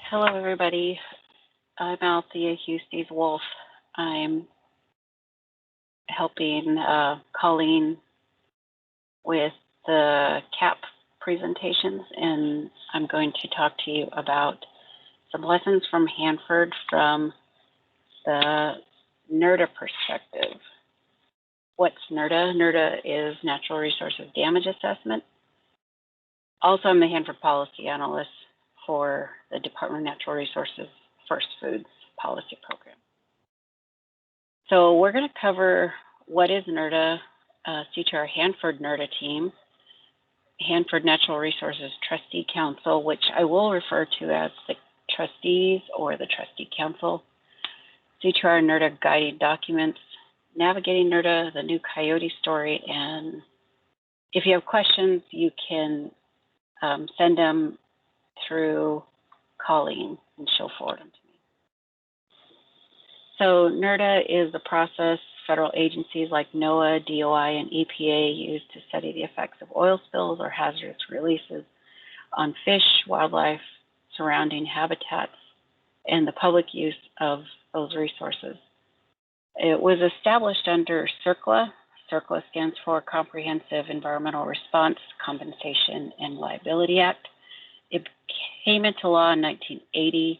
Hello, everybody. I'm Althea Huesties-Wolf. I'm helping Colleen with the CAP presentations, and I'm going to talk to you about some lessons from Hanford from the NRDA perspective. What's NRDA? NRDA is Natural Resources Damage Assessment. Also, I'm the Hanford Policy Analyst for the Department of Natural Resources First Foods Policy Program. So we're going to cover what is NRDA, CTUIR Hanford NRDA team, Hanford Natural Resources Trustee Council, which I will refer to as the trustees or the trustee council, CTUIR NRDA guiding documents, navigating NRDA, the new Coyote Story, and if you have questions, you can send them through Colleen, and she'll forward them to me. So NRDA is the process federal agencies like NOAA, DOI, and EPA use to study the effects of oil spills or hazardous releases on fish, wildlife, surrounding habitats, and the public use of those resources. It was established under CERCLA. CERCLA stands for Comprehensive Environmental Response, Compensation, and Liability Act. It came into law in 1980,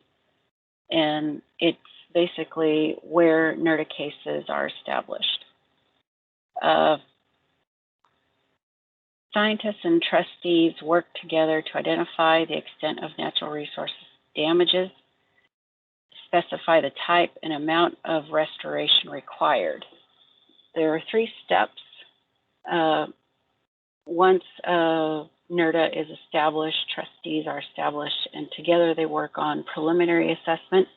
and it's basically where NRDA cases are established. Scientists and trustees work together to identify the extent of natural resources damages, specify the type and amount of restoration required. There are 3 steps. Once NRDA is established, trustees are established, and together they work on preliminary assessment.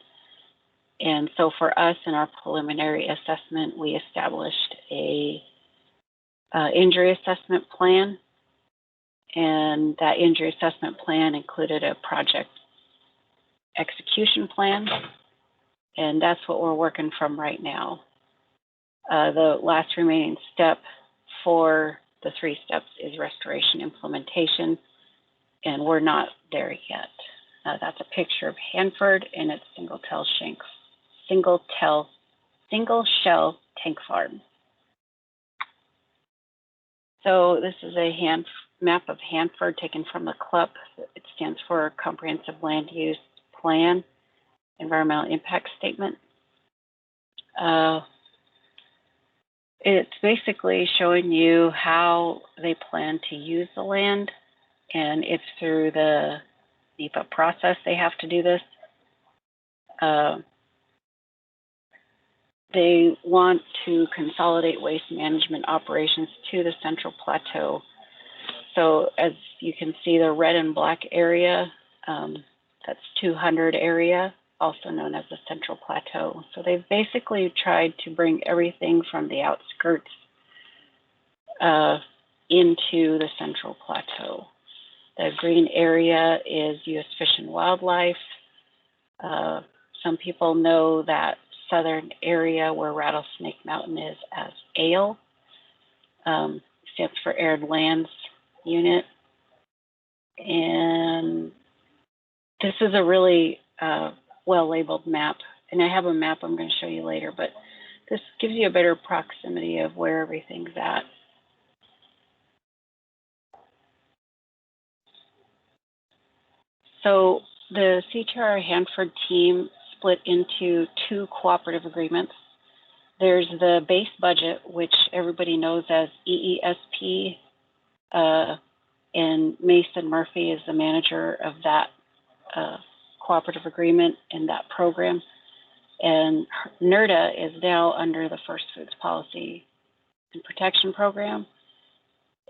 And so for us in our preliminary assessment, we established a injury assessment plan, and that injury assessment plan included a project execution plan, and that's what we're working from right now. The last remaining step for the 3 steps is restoration implementation, and we're not there yet. That's a picture of Hanford and its single shell tank farm. So this is a map of Hanford taken from the CLUP. It stands for Comprehensive Land Use Plan, Environmental Impact Statement. It's basically showing you how they plan to use the land, and it's through the NEPA process they have to do this. They want to consolidate waste management operations to the Central Plateau. So as you can see, the red and black area, that's 200 area, also known as the Central Plateau. So they've basically tried to bring everything from the outskirts into the Central Plateau. The green area is U.S. Fish and Wildlife. Some people know that southern area where Rattlesnake Mountain is as ALE, stands for Arid Lands Unit. And this is a really well-labeled map, and I have a map I'm going to show you later, but this gives you a better proximity of where everything's at. So the CTUIR Hanford team split into 2 cooperative agreements. There's the base budget, which everybody knows as EESP, and Mason Murphy is the manager of that cooperative agreement in that program. And NRDA is now under the First Foods Policy and Protection Program.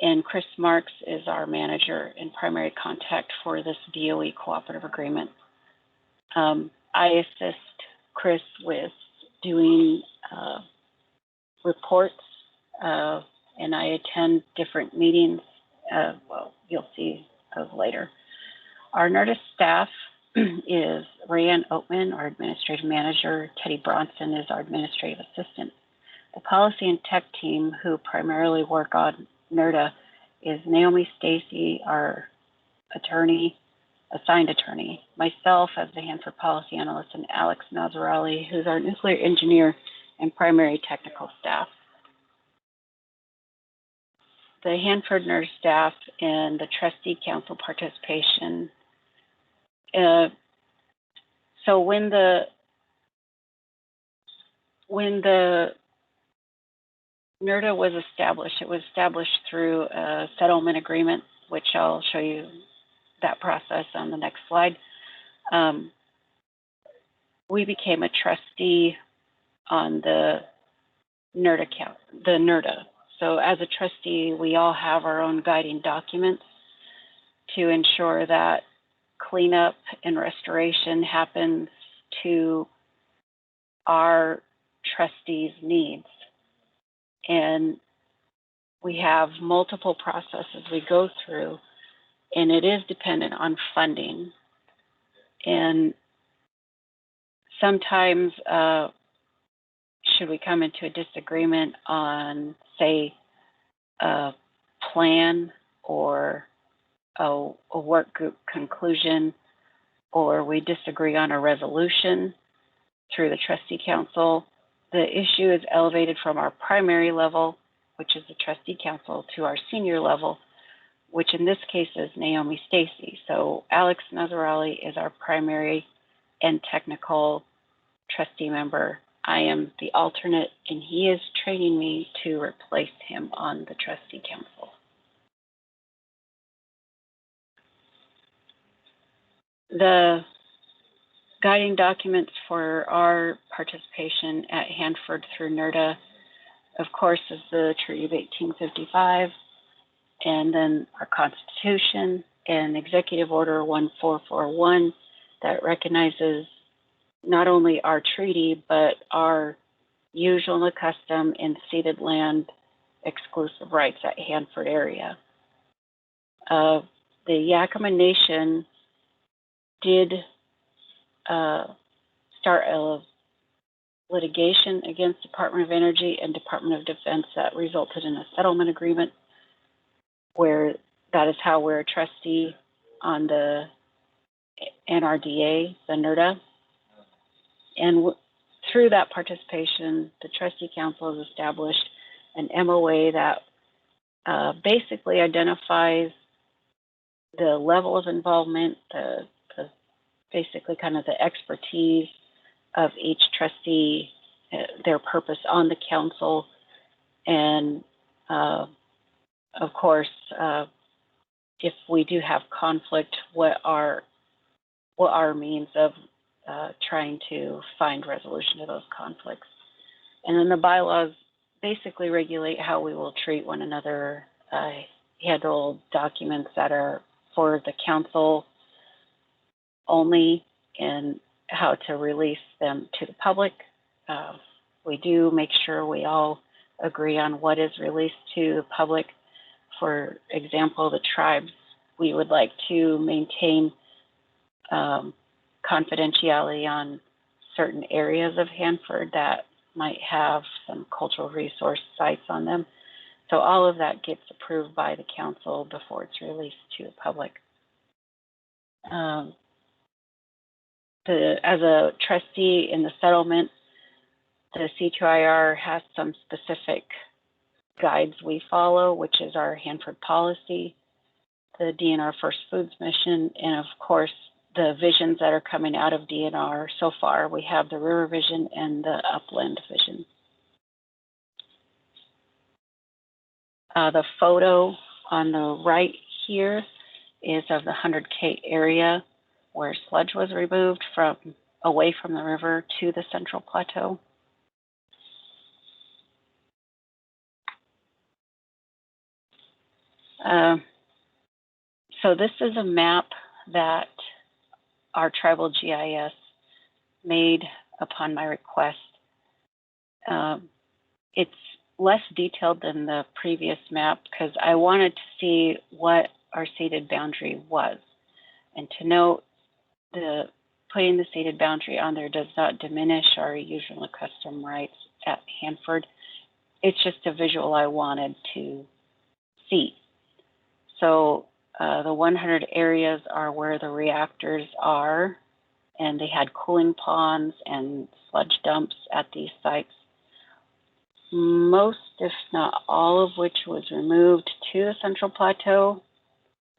And Chris Marks is our manager and primary contact for this DOE cooperative agreement. I assist Chris with doing reports, and I attend different meetings. Well, you'll see those later. Our NRDA staff is Rayanne Oatman, our administrative manager. Teddy Bronson is our administrative assistant. The policy and tech team, who primarily work on NRDA, is Naomi Stacy, our attorney, assigned attorney, myself as the Hanford Policy Analyst, and Alex Nazarali, who's our nuclear engineer and primary technical staff. The Hanford NERD staff and the trustee council participation. So when the NRDA was established, it was established through a settlement agreement, which I'll show you that process on the next slide. We became a trustee on the NRDA. So as a trustee, we all have our own guiding documents to ensure that cleanup and restoration happens to our trustees' needs. And we have multiple processes we go through, and it is dependent on funding. And sometimes, should we come into a disagreement on, say, a plan or a work group conclusion, or we disagree on a resolution through the trustee council, the issue is elevated from our primary level, which is the trustee council, to our senior level, which in this case is Naomi Stacy. So Alex Nazarali is our primary and technical trustee member. I am the alternate, and he is training me to replace him on the trustee council. The guiding documents for our participation at Hanford through NRDA, of course, is the Treaty of 1855, and then our Constitution and Executive Order 1441 that recognizes not only our treaty, but our usual and custom and ceded land exclusive rights at Hanford area. The Yakima Nation did start a litigation against Department of Energy and Department of Defense that resulted in a settlement agreement, where that is how we're a trustee on the NRDA, the NRDA. And through that participation, the trustee council has established an MOA that basically identifies the level of involvement, basically kind of the expertise of each trustee, their purpose on the council, and of course, if we do have conflict, what are means of trying to find resolution to those conflicts. And then the bylaws basically regulate how we will treat one another, handle documents that are for the council only, and how to release them to the public. We do make sure we all agree on what is released to the public. For example, the tribes, we would like to maintain confidentiality on certain areas of Hanford that might have some cultural resource sites on them. So all of that gets approved by the council before it's released to the public. As a trustee in the settlement, the CTUIR has some specific guides we follow, which is our Hanford policy, the DNR First Foods mission, and of course, the visions that are coming out of DNR so far. We have the River Vision and the Upland Vision. The photo on the right here is of the 100K area where sludge was removed away from the river to the Central Plateau. So this is a map that our tribal GIS made upon my request. It's less detailed than the previous map because I wanted to see what our ceded boundary was. And to note, putting the ceded boundary on there does not diminish our usual and custom rights at Hanford. It's just a visual I wanted to see. So The 100 areas are where the reactors are, and they had cooling ponds and sludge dumps at these sites. Most, if not all of which was removed to the Central Plateau.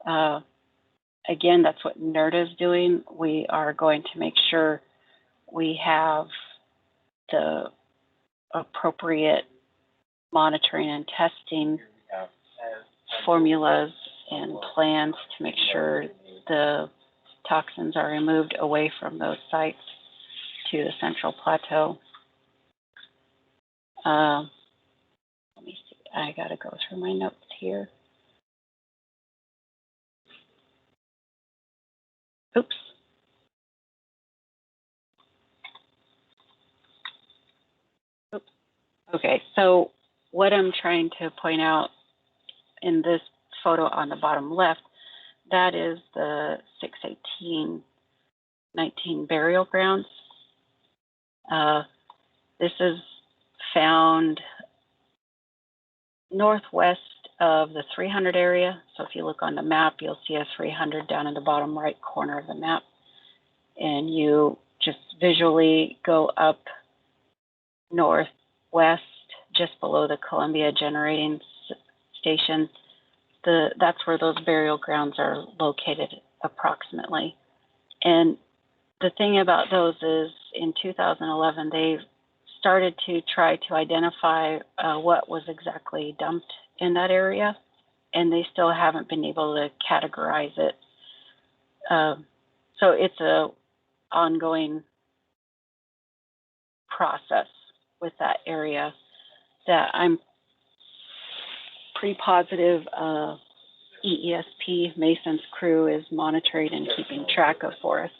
Again, that's what NRDA is doing. We are going to make sure we have the appropriate monitoring and testing formulas and plans to make sure the toxins are removed away from those sites to the Central Plateau. Let me see, I gotta go through my notes here. Oops. Okay, so what I'm trying to point out in this photo on the bottom left, that is the 618-19 burial grounds. This is found northwest of the 300 area. So if you look on the map, you'll see a 300 down in the bottom right corner of the map. And you just visually go up northwest, just below the Columbia Generating Station. That's where those burial grounds are located approximately. And the thing about those is in 2011, they started to try to identify what was exactly dumped in that area, and they still haven't been able to categorize it. So it's a ongoing process with that area that I'm pretty positive EESP, Mason's crew, is monitoring and keeping track of for us.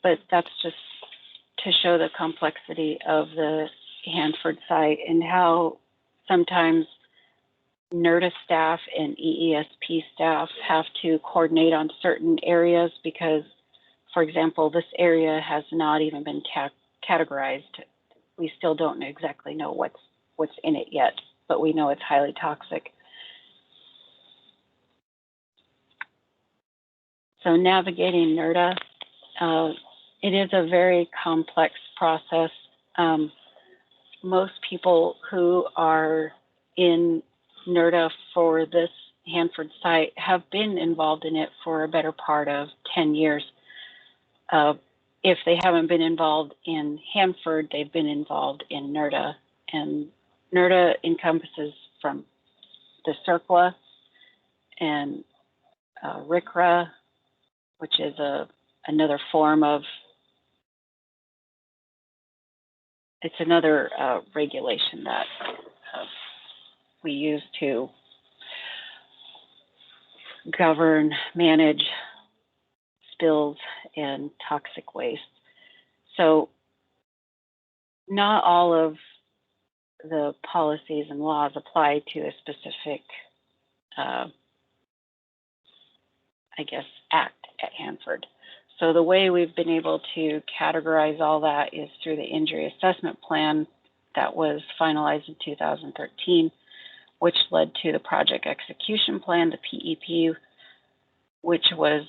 But that's just to show the complexity of the Hanford site and how sometimes NRDA staff and EESP staff have to coordinate on certain areas because, for example, this area has not even been categorized. We still don't exactly know what's in it yet, but we know it's highly toxic. So navigating NRDA, it is a very complex process. Most people who are in NRDA for this Hanford site have been involved in it for a better part of 10 years. If they haven't been involved in Hanford, they've been involved in NRDA. And NRDA encompasses from the CERCLA and RCRA, which is another form of, it's another regulation that we use to govern, manage spills and toxic waste. So not all of the policies and laws apply to a specific, I guess, act at Hanford. So the way we've been able to categorize all that is through the injury assessment plan that was finalized in 2013, which led to the project execution plan, the PEP, which was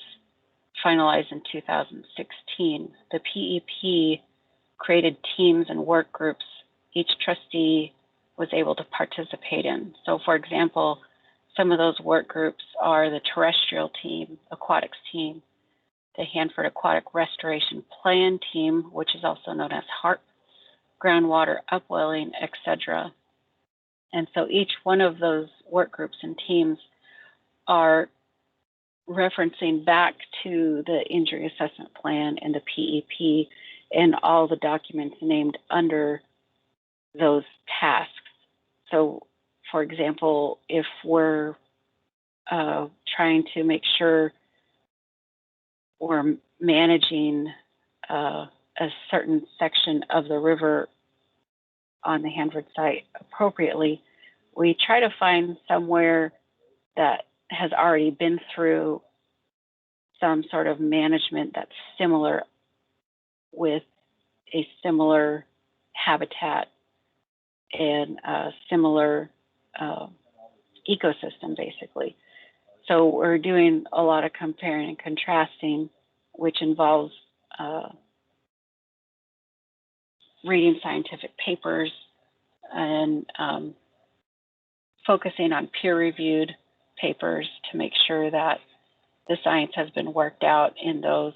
finalized in 2016. The PEP created teams and work groups each trustee was able to participate in. So for example, some of those work groups are the terrestrial team, aquatics team, the Hanford Aquatic Restoration Plan team, which is also known as HARP, groundwater upwelling, etc. And so each one of those work groups and teams are referencing back to the injury assessment plan and the PEP and all the documents named under those tasks. So, for example, if we're trying to make sure we're managing a certain section of the river on the Hanford site appropriately, we try to find somewhere that has already been through some sort of management that's similar with a similar habitat and a similar ecosystem, basically. So we're doing a lot of comparing and contrasting, which involves reading scientific papers and focusing on peer-reviewed papers to make sure that the science has been worked out in those.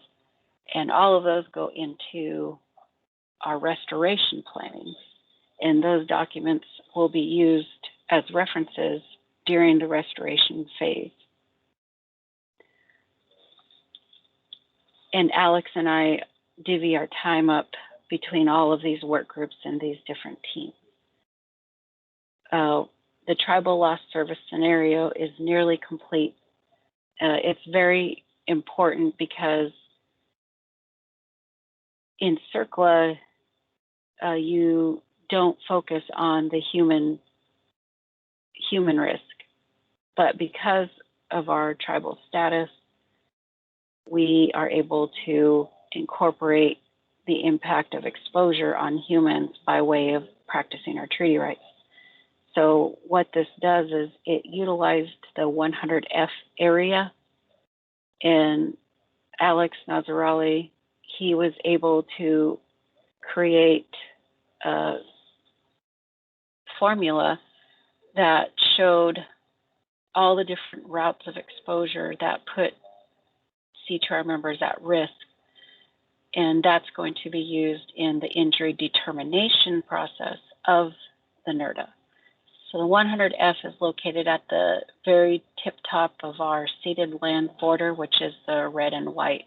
And all of those go into our restoration planning. And those documents will be used as references during the restoration phase. And Alex and I divvy our time up between all of these work groups and these different teams. The tribal loss service scenario is nearly complete. It's very important because in CERCLA, you don't focus on the human risk, but because of our tribal status, we are able to incorporate the impact of exposure on humans by way of practicing our treaty rights. So what this does is it utilized the 100F area, and Alex Nazarali, he was able to create a formula that showed all the different routes of exposure that put CTUIR members at risk. And that's going to be used in the injury determination process of the NRDA. So the 100F is located at the very tip top of our ceded land border, which is the red and white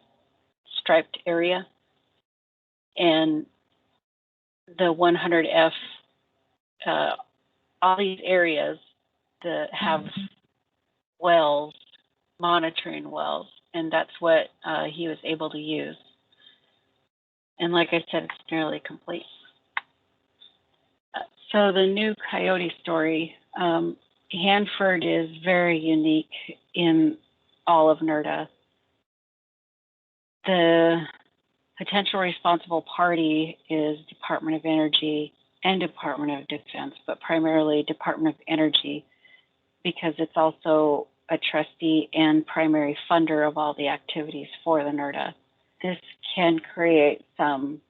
striped area. And the 100F, all these areas that have wells, monitoring wells, and that's what he was able to use. And like I said, it's nearly complete. So the new Coyote Story, Hanford is very unique in all of NRDA. The potential responsible party is Department of Energy and Department of Defense, but primarily Department of Energy, because it's also a trustee and primary funder of all the activities for the NRDA. This can create some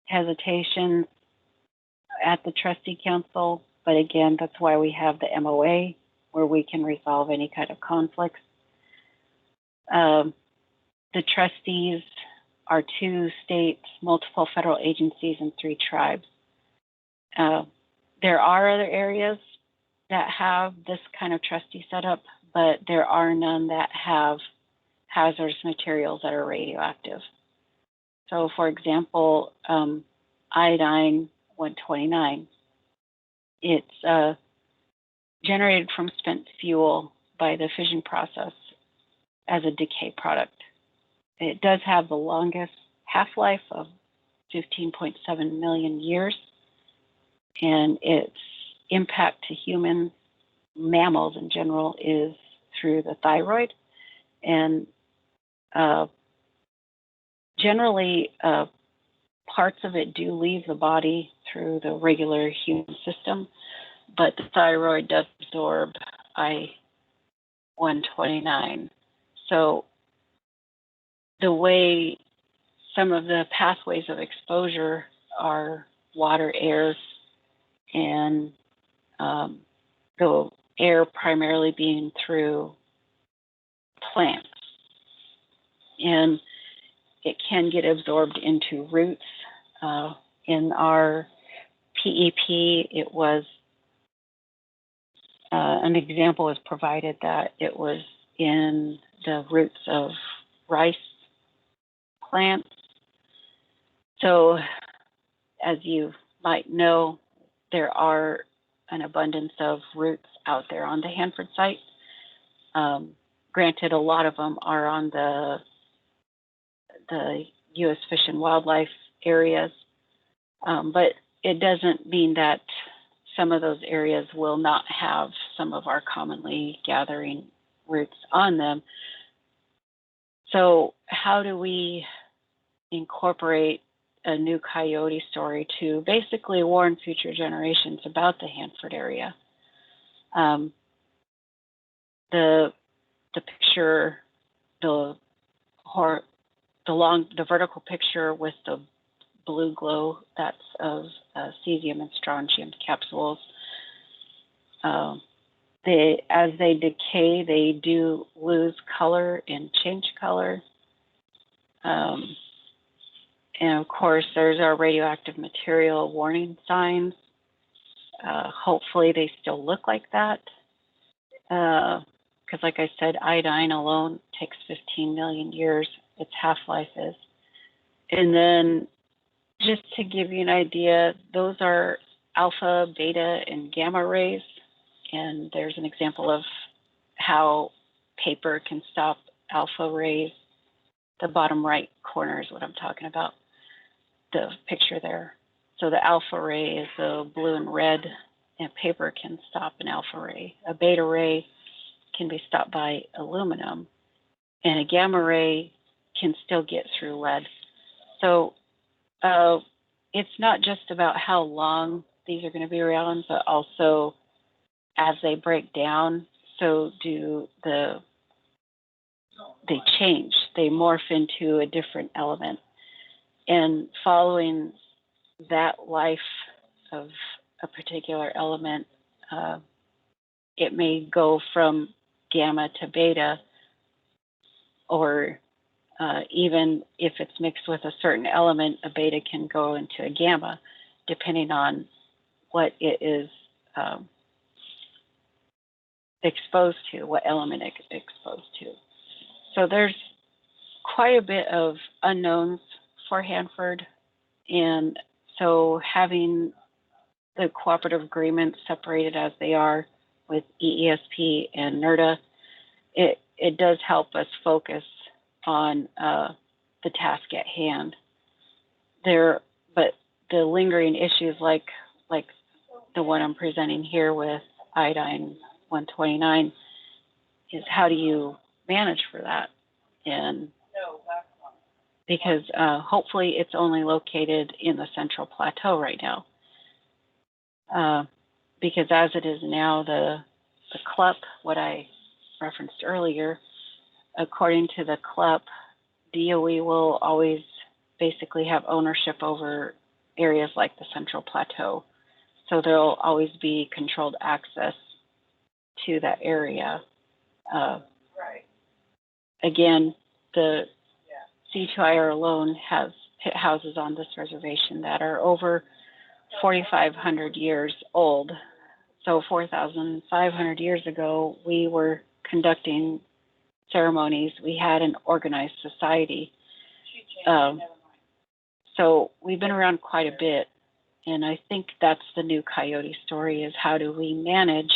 hesitation at the trustee council, but again, that's why we have the MOA, where we can resolve any kind of conflicts. The trustees are 2 states, multiple federal agencies, and 3 tribes. There are other areas that have this kind of trustee setup, but there are none that have hazardous materials that are radioactive. So for example, iodine 129, it's generated from spent fuel by the fission process as a decay product. It does have the longest half-life of 15.7 million years, and its impact to humans, mammals in general, is through the thyroid. And generally, parts of it do leave the body through the regular human system, but the thyroid does absorb I-129. So the way some of the pathways of exposure are water, air, and the air primarily being through plants. And it can get absorbed into roots. In our PEP, it was an example was provided that it was in the roots of rice plants. So, as you might know, there are an abundance of roots out there on the Hanford site. Granted, a lot of them are on the U.S. Fish and Wildlife areas, but it doesn't mean that some of those areas will not have some of our commonly gathering roots on them. So how do we incorporate a new Coyote Story to basically warn future generations about the Hanford area? the picture, the vertical picture with the blue glow, that's of cesium and strontium capsules. As they decay, they do lose color and change color. And of course, there's our radioactive material warning signs. Hopefully they still look like that. Because like I said, iodine alone takes 15 million years, its half-life is. And then just to give you an idea, those are alpha, beta, and gamma rays. And there's an example of how paper can stop alpha rays. The bottom right corner is what I'm talking about, the picture there. So the alpha ray is the blue and red, and paper can stop an alpha ray. A beta ray can be stopped by aluminum, and a gamma ray can still get through lead. So it's not just about how long these are going to be around, but also as they break down, so do they change. They morph into a different element. And following that life of a particular element, it may go from gamma to beta, or even if it's mixed with a certain element, a beta can go into a gamma, depending on what it is exposed to, what element it's exposed to. So there's quite a bit of unknowns for Hanford, and so having the cooperative agreements separated as they are with EESP and NRDA, it does help us focus on the task at hand. But the lingering issues like the one I'm presenting here with iodine 129 is how do you manage for that? And because hopefully it's only located in the Central Plateau right now. Because as it is now, the CLUP, what I referenced earlier, according to the CLUP, DOE will always basically have ownership over areas like the Central Plateau. So there'll always be controlled access to that area. Again, the CTUIR alone has pit houses on this reservation that are over 4,500 years old. So 4,500 years ago, we were conducting ceremonies. We had an organized society. So we've been around quite a bit. And I think that's the new Coyote Story, is how do we manage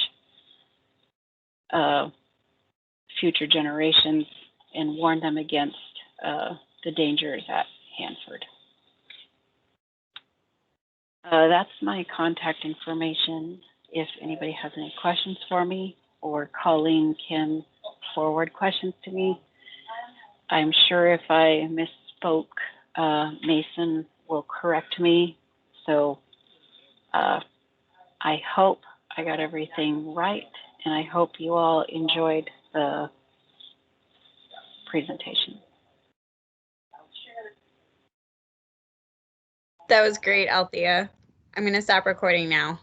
future generations and warn them against the dangers at Hanford. That's my contact information. If anybody has any questions for me, or Colleen can forward questions to me. I'm sure if I misspoke, Mason will correct me. So I hope I got everything right, and I hope you all enjoyed the presentation. That was great, Althea. I'm going to stop recording now.